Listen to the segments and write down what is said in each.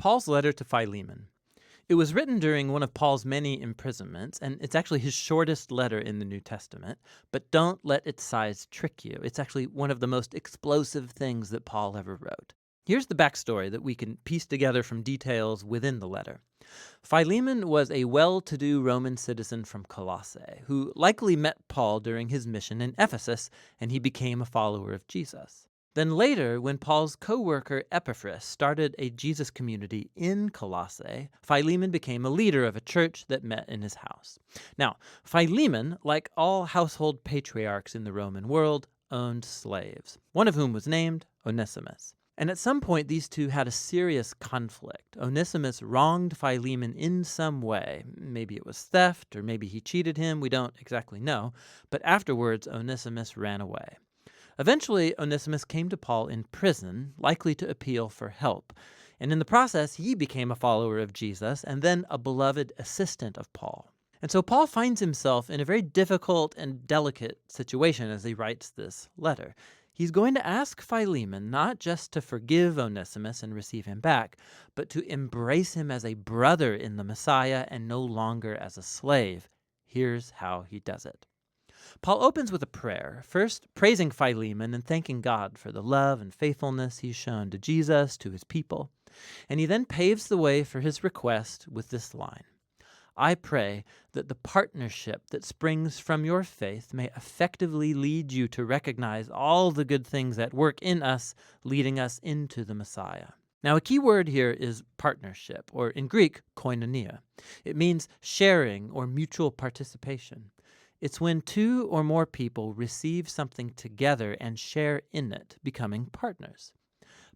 Paul's letter to Philemon. It was written during one of Paul's many imprisonments, and it's actually his shortest letter in the New Testament. But don't let its size trick you. It's actually one of the most explosive things that Paul ever wrote. Here's the backstory that we can piece together from details within the letter. Philemon was a well-to-do Roman citizen from Colossae who likely met Paul during his mission in Ephesus, and he became a follower of Jesus. Then later, when Paul's co-worker Epaphras started a Jesus community in Colossae, Philemon became a leader of a church that met in his house. Now, Philemon, like all household patriarchs in the Roman world, owned slaves, one of whom was named Onesimus. And at some point, these two had a serious conflict. Onesimus wronged Philemon in some way. Maybe it was theft, or maybe he cheated him. We don't exactly know. But afterwards, Onesimus ran away. Eventually, Onesimus came to Paul in prison, likely to appeal for help. And in the process, he became a follower of Jesus and then a beloved assistant of Paul. And so Paul finds himself in a very difficult and delicate situation as he writes this letter. He's going to ask Philemon not just to forgive Onesimus and receive him back, but to embrace him as a brother in the Messiah and no longer as a slave. Here's how he does it. Paul opens with a prayer, first praising Philemon and thanking God for the love and faithfulness he's shown to Jesus, to his people. And he then paves the way for his request with this line: I pray that the partnership that springs from your faith may effectively lead you to recognize all the good things at work in us, leading us into the Messiah. Now, a key word here is partnership, or in Greek, koinonia. It means sharing or mutual participation. It's when two or more people receive something together and share in it, becoming partners.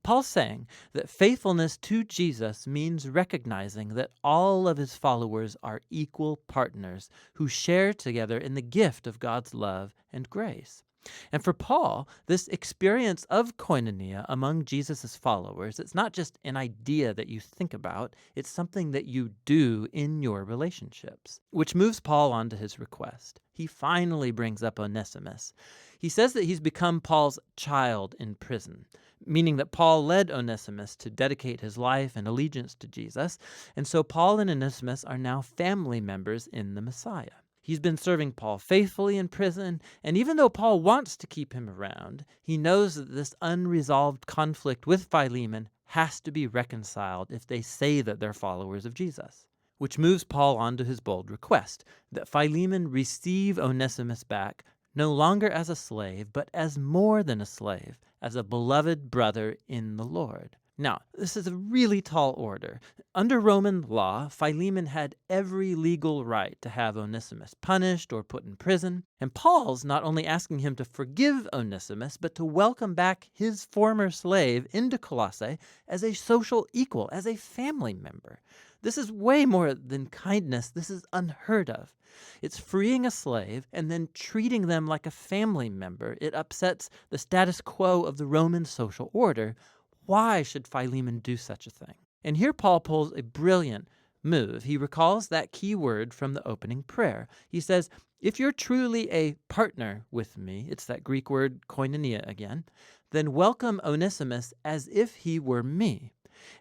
Paul's saying that faithfulness to Jesus means recognizing that all of his followers are equal partners who share together in the gift of God's love and grace. And for Paul, this experience of koinonia among Jesus' followers, it's not just an idea that you think about, it's something that you do in your relationships. Which moves Paul on to his request. He finally brings up Onesimus. He says that he's become Paul's child in prison, meaning that Paul led Onesimus to dedicate his life and allegiance to Jesus, and so Paul and Onesimus are now family members in the Messiah. He's been serving Paul faithfully in prison, and even though Paul wants to keep him around, he knows that this unresolved conflict with Philemon has to be reconciled if they say that they're followers of Jesus. Which moves Paul on to his bold request, that Philemon receive Onesimus back, no longer as a slave, but as more than a slave, as a beloved brother in the Lord. Now, this is a really tall order. Under Roman law, Philemon had every legal right to have Onesimus punished or put in prison, and Paul's not only asking him to forgive Onesimus, but to welcome back his former slave into Colossae as a social equal, as a family member. This is way more than kindness. This is unheard of. It's freeing a slave and then treating them like a family member. It upsets the status quo of the Roman social order. Why should Philemon do such a thing? And here Paul pulls a brilliant move. He recalls that key word from the opening prayer. He says, if you're truly a partner with me, it's that Greek word koinonia again, then welcome Onesimus as if he were me.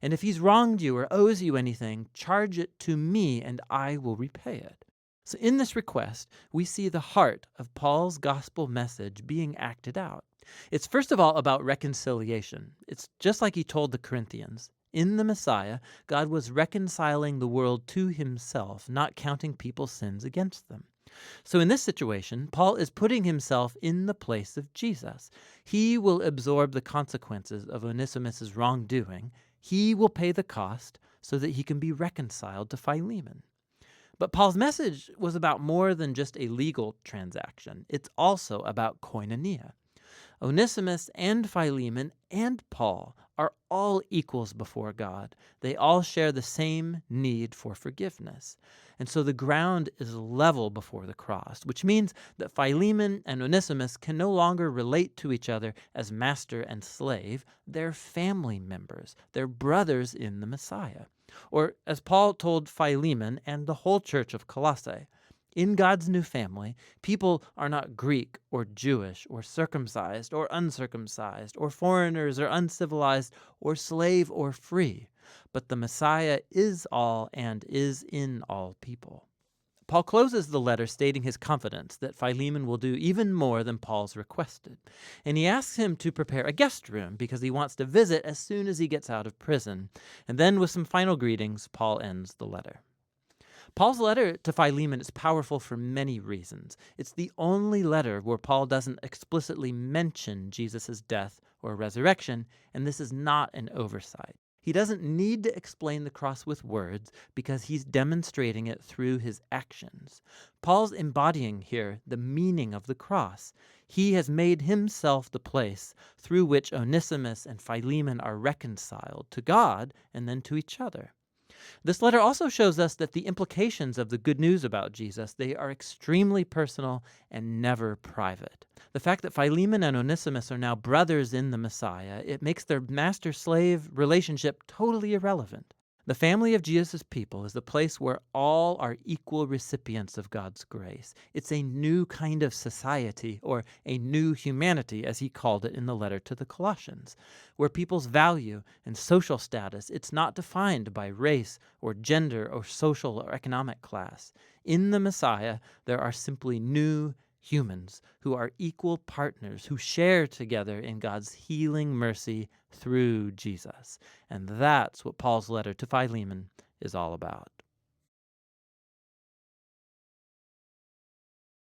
And if he's wronged you or owes you anything, charge it to me and I will repay it. So in this request, we see the heart of Paul's gospel message being acted out. It's first of all about reconciliation. It's just like he told the Corinthians. In the Messiah, God was reconciling the world to himself, not counting people's sins against them. So in this situation, Paul is putting himself in the place of Jesus. He will absorb the consequences of Onesimus' wrongdoing. He will pay the cost so that he can be reconciled to Philemon. But Paul's message was about more than just a legal transaction. It's also about koinonia. Onesimus and Philemon and Paul are all equals before God. They all share the same need for forgiveness. And so the ground is level before the cross, which means that Philemon and Onesimus can no longer relate to each other as master and slave. They're family members. They're brothers in the Messiah. Or as Paul told Philemon and the whole church of Colossae, in God's new family, people are not Greek or Jewish or circumcised or uncircumcised or foreigners or uncivilized or slave or free. but the Messiah is all and is in all people. Paul closes the letter stating his confidence that Philemon will do even more than Paul's requested, and he asks him to prepare a guest room because he wants to visit as soon as he gets out of prison. And then with some final greetings, Paul ends the letter. Paul's letter to Philemon is powerful for many reasons. It's the only letter where Paul doesn't explicitly mention Jesus' death or resurrection, and this is not an oversight. He doesn't need to explain the cross with words because he's demonstrating it through his actions. Paul's embodying here the meaning of the cross. He has made himself the place through which Onesimus and Philemon are reconciled to God and then to each other. This letter also shows us that the implications of the good news about Jesus, they are extremely personal and never private. The fact that Philemon and Onesimus are now brothers in the Messiah, it makes their master-slave relationship totally irrelevant. The family of Jesus' people is the place where all are equal recipients of God's grace. It's a new kind of society, or a new humanity, as he called it in the letter to the Colossians, where people's value and social status, it's not defined by race or gender or social or economic class. In the Messiah, there are simply new humans who are equal partners, who share together in God's healing mercy through Jesus. And that's what Paul's letter to Philemon is all about.